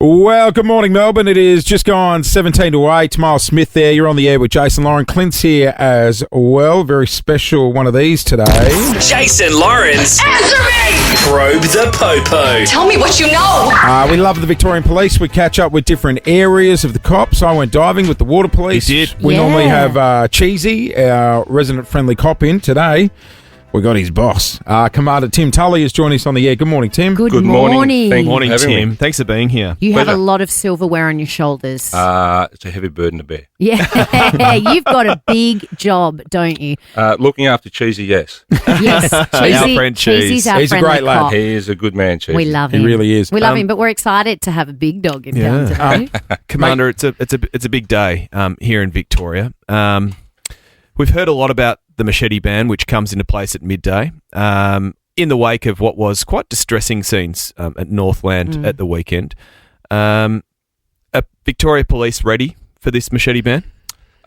Well, good morning, Melbourne. It is just gone 17 to 8. Miles Smith there. You're on the air with Jason Lauren. Clint's here as well. Very special one of these today. Jason Lawrence. Answer me! Probe the PoPo. Tell me what you know. We love the Victorian Police. We catch up with different areas of the cops. I went diving with the Water Police. You did. We normally have Cheesy, our resident-friendly cop, in today. We got his boss. Commander Tim Tully is joining us on the air. Good morning, Tim. Good morning. Good morning, Having Tim. me. Thanks for being here. You have Pleasure. a lot of silverware on your shoulders. It's a heavy burden to bear. Yeah, you've got a big job, don't you? Looking after Cheesy, yes. Yes, Our friend Cheese. Cheesy's our He's a friendly great lad. cop. He is a good man, Cheesy. We love He him. really is. We love him, but we're excited to have a big dog in town today. Commander, it's a big day here in Victoria. We've heard a lot about the Machete ban, which comes into place at midday, in the wake of what was quite distressing scenes at Northland at the weekend. Are Victoria Police ready for this Machete ban?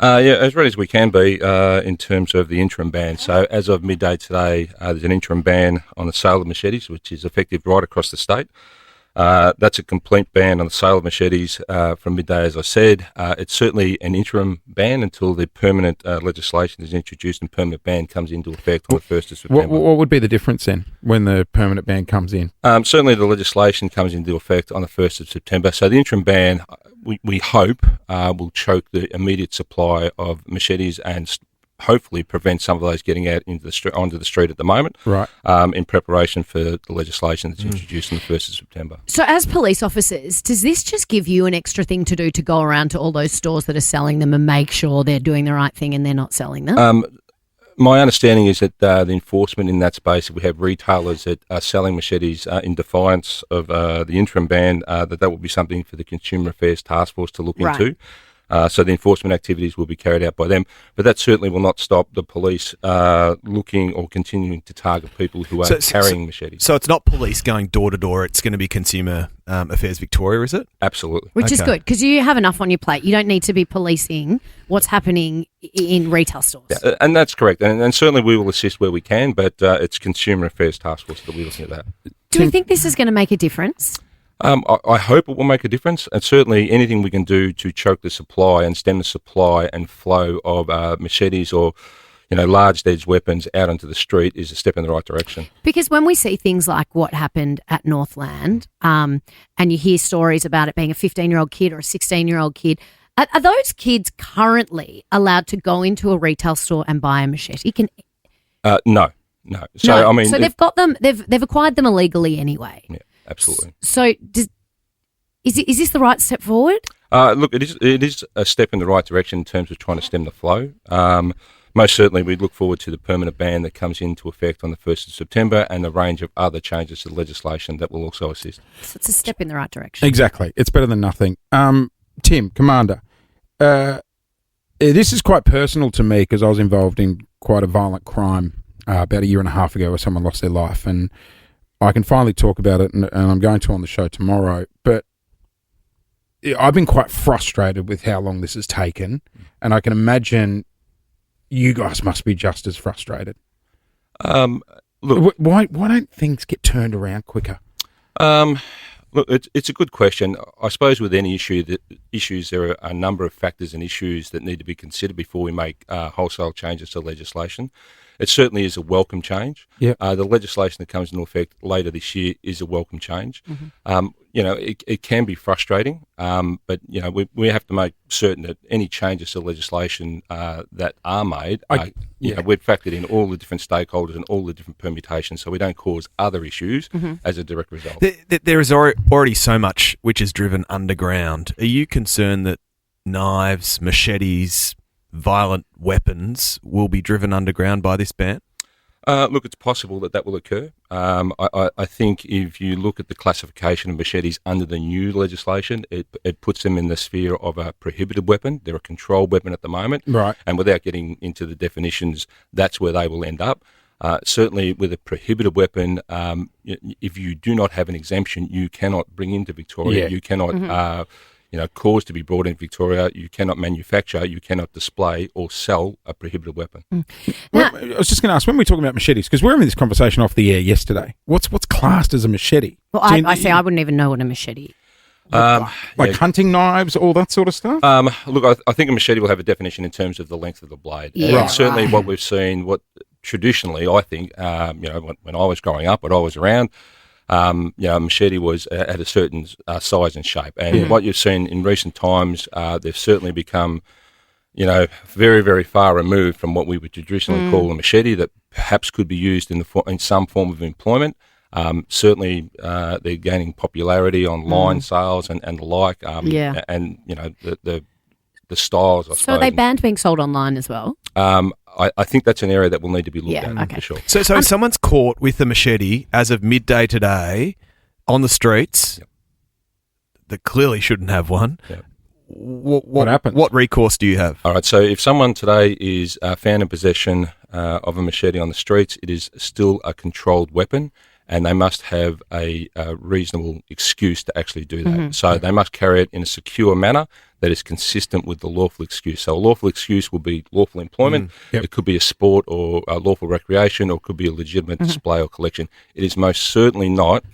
Yeah, as ready as we can be in terms of the interim ban. So as of midday today, there's an interim ban on the sale of machetes, which is effective right across the state. That's a complete ban on the sale of machetes from midday, as I said. It's certainly an interim ban until the permanent legislation is introduced and permanent ban comes into effect on the 1st of September. What would be the difference then when the permanent ban comes in? Certainly the legislation comes into effect on the 1st of September. So the interim ban, we hope, will choke the immediate supply of machetes and hopefully prevent some of those getting out into onto the street at the moment, Right. in preparation for the legislation that's introduced on the 1st of September. So as police officers, does this just give you an extra thing to do to go around to all those stores that are selling them and make sure they're doing the right thing and they're not selling them? My understanding is that the enforcement in that space, if we have retailers that are selling machetes in defiance of the interim ban, that will be something for the Consumer Affairs Task Force to look into. So the enforcement activities will be carried out by them. But that certainly will not stop the police looking or continuing to target people who are carrying machetes. So it's not police going door to door. It's going to be Consumer Affairs Victoria, is it? Absolutely. Which is good because you have enough on your plate. You don't need to be policing what's happening in retail stores. Yeah, and that's correct. And certainly we will assist where we can, but it's Consumer Affairs Task Force that we're looking at that. Do we think this is going to make a difference? I hope it will make a difference, and certainly anything we can do to choke the supply and stem the supply and flow of machetes or, large edged weapons out onto the street is a step in the right direction. Because when we see things like what happened at Northland, and you hear stories about it being a 15-year-old kid or a 16-year-old kid, are those kids currently allowed to go into a retail store and buy a machete? No. So I mean, so they've got them. They've acquired them illegally anyway. Yeah, absolutely. So is this the right step forward? Look, it is a step in the right direction in terms of trying to stem the flow. Most certainly, we look forward to the permanent ban that comes into effect on the 1st of September and the range of other changes to the legislation that will also assist. So it's a step in the right direction. Exactly. It's better than nothing. Tim, Commander, this is quite personal to me because I was involved in quite a violent crime about a year and a half ago where someone lost their life, and I can finally talk about it, and I'm going to on the show tomorrow. But I've been quite frustrated with how long this has taken, and I can imagine you guys must be just as frustrated. Look, why don't things get turned around quicker? Look, it's a good question. I suppose with any issues, there are a number of factors and issues that need to be considered before we make wholesale changes to legislation. It certainly is a welcome change. Yep. The legislation that comes into effect later this year is a welcome change. Mm-hmm. It can be frustrating, but we have to make certain that any changes to legislation that are made, we've factored in all the different stakeholders and all the different permutations, so we don't cause other issues as a direct result. There is already so much which is driven underground. Are you concerned that knives, machetes, violent weapons will be driven underground by this ban? Look, it's possible that will occur. I think if you look at the classification of machetes under the new legislation, it puts them in the sphere of a prohibited weapon. They're a controlled weapon at the moment. Right. And without getting into the definitions, that's where they will end up. Certainly with a prohibited weapon, if you do not have an exemption, you cannot bring into Victoria. Yeah. You cannot cause to be brought in Victoria. You cannot manufacture, you cannot display or sell a prohibited weapon. Well, I was just going to ask, when we're talking about machetes, because we're having this conversation off the air yesterday, what's classed as a machete? Well, I wouldn't even know what a machete Like hunting knives, all that sort of stuff? Look, I think a machete will have a definition in terms of the length of the blade. Yeah, And certainly right. what we've seen, what traditionally I think, when I was growing up, when I was around, a machete was at a certain size and shape. And what you've seen in recent times, they've certainly become, very, very far removed from what we would traditionally call a machete that perhaps could be used in some form of employment. Certainly, they're gaining popularity online sales and the like. And the styles. I So suppose. are they banned being sold online as well? I think that's an area that will need to be looked at okay. for sure. So if someone's caught with a machete as of midday today on the streets, they clearly shouldn't have one. Yep. What happens? What recourse do you have? All right. So if someone today is found in possession of a machete on the streets, it is still a controlled weapon, and they must have a reasonable excuse to actually do that. So they must carry it in a secure manner that is consistent with the lawful excuse. So a lawful excuse will be lawful employment. Yep. It could be a sport or a lawful recreation, or it could be a legitimate display or collection. It is most certainly not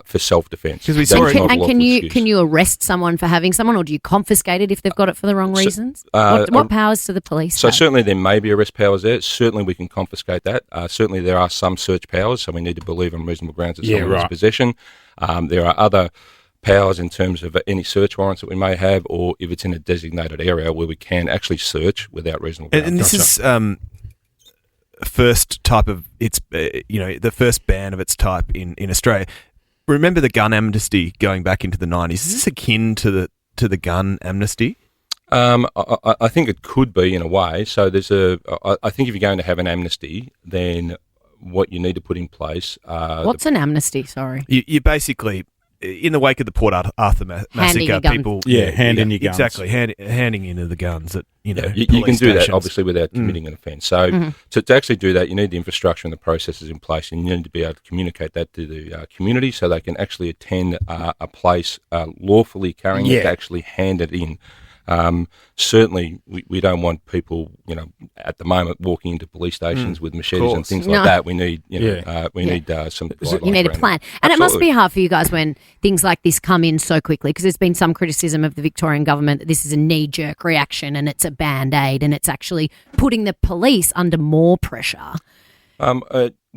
for self-defense. 'Cause we That saw is it- not a And lawful excuse. can you arrest someone for having someone, or do you confiscate it if they've got it for the wrong reasons? What powers do the police So have? certainly there may be arrest powers there. Certainly we can confiscate that. Certainly there are some search powers, so we need to believe on reasonable grounds that someone is in possession. There are other powers in terms of any search warrants that we may have, or if it's in a designated area where we can actually search without reasonable grounds. And this is first type of the first ban of its type in Australia. Remember the gun amnesty going back into the 90s? Is this akin to the gun amnesty? I think it could be in a way. So I think if you're going to have an amnesty, then what you need to put in place. What's an amnesty? Sorry. You basically, in the wake of the Port Arthur massacre, a gun. people hand in your guns. Exactly, handing in the guns that you police can do that stations. obviously without committing an offence. So to actually do that, you need the infrastructure and the processes in place, and you need to be able to communicate that to the community so they can actually attend a place lawfully carrying it to actually hand it in. Certainly, we don't want people, at the moment walking into police stations with machetes and things like that. We need, some. You need a plan. And it must be hard for you guys when things like this come in so quickly, because there's been some criticism of the Victorian government that this is a knee-jerk reaction and it's a band-aid and it's actually putting the police under more pressure.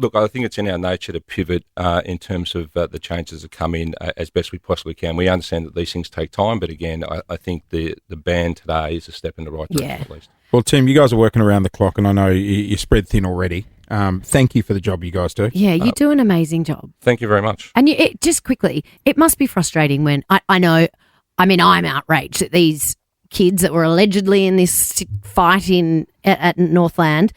Look, I think it's in our nature to pivot in terms of the changes that come in as best we possibly can. We understand that these things take time, but again, I think the ban today is a step in the right direction at least. Well, Tim, you guys are working around the clock, and I know you're spread thin already. Thank you for the job you guys do. Yeah, you do an amazing job. Thank you very much. And just quickly, it must be frustrating when I'm outraged that these kids that were allegedly in this fight at Northland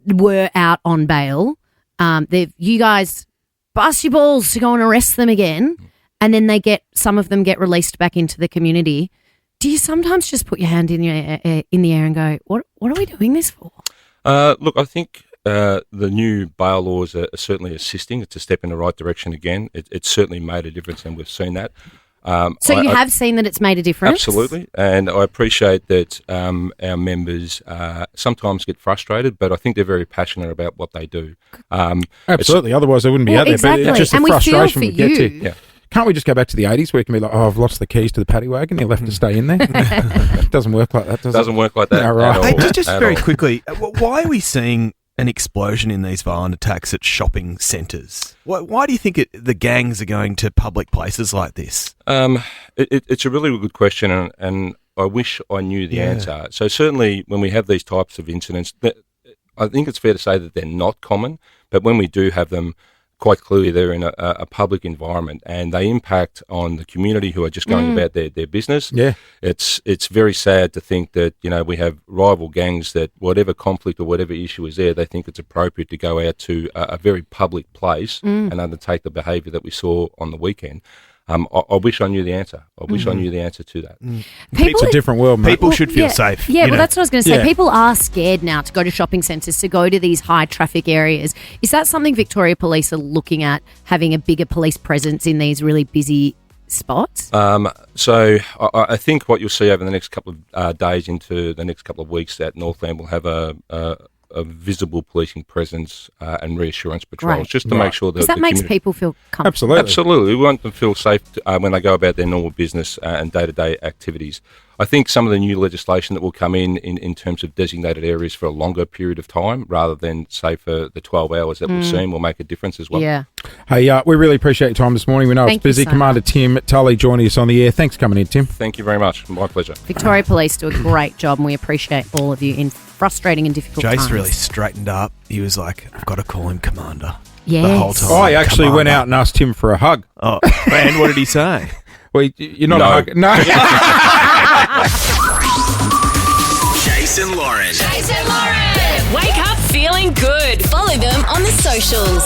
were out on bail. You guys bust your balls to go and arrest them again, and then some of them get released back into the community. Do you sometimes just put your hand in the air and go, "What are we doing this for?" Look, I think the new bail laws are certainly assisting. It's a step in the right direction again. It's certainly made a difference, and we've seen that. So you have seen that it's made a difference? Absolutely, and I appreciate that our members sometimes get frustrated, but I think they're very passionate about what they do. Absolutely, otherwise they wouldn't be out there. Exactly. But it's just And the we feel frustration for we get to. you. Yeah. Can't we just go back to the 80s where it can be like, I've lost the keys to the paddy wagon, you'll have to stay in there? It doesn't work like that, does it? Doesn't work like that. No, right. At all. Hey, just At very all. quickly, why are we seeing an explosion in these violent attacks at shopping centres? Why do you think the gangs are going to public places like this? It's a really good question, and I wish I knew the answer. So certainly when we have these types of incidents, I think it's fair to say that they're not common, but when we do have them, quite clearly they're in a public environment and they impact on the community who are just going about their business. Yeah. It's very sad to think that, we have rival gangs that whatever conflict or whatever issue is there, they think it's appropriate to go out to a very public place and undertake the behaviour that we saw on the weekend. I wish I knew the answer. I wish I knew the answer to that. It's a different world, mate. People should feel safe. Yeah, well, that's what I was going to say. Yeah. People are scared now to go to shopping centres, to go to these high traffic areas. Is that something Victoria Police are looking at, having a bigger police presence in these really busy spots? So I think what you'll see over the next couple of days into the next couple of weeks at Northland, we'll have a visible policing presence and reassurance patrols, Right. just to make sure that Because that the makes community- people feel comfortable. Absolutely. Absolutely. We want them to feel safe when they go about their normal business and day-to-day activities. I think some of the new legislation that will come in terms of designated areas for a longer period of time rather than, say, for the 12 hours that we've seen will make a difference as well. Yeah. Hey, we really appreciate your time this morning. We know Thank it's you busy. so Commander Tim Tully joining us on the air. Thanks for coming in, Tim. Thank you very much. My pleasure. Victoria Police do a great job, and we appreciate all of you in frustrating and difficult Jace times. really straightened up. He was like, I've got to call him Commander. Yes. The whole time. I actually went Commander. out and asked him for a hug. Oh, and what did he say? Well, you're not No. a hug. No. Jason Lauren. Jason Lauren. Wake up feeling good. Follow them on the socials.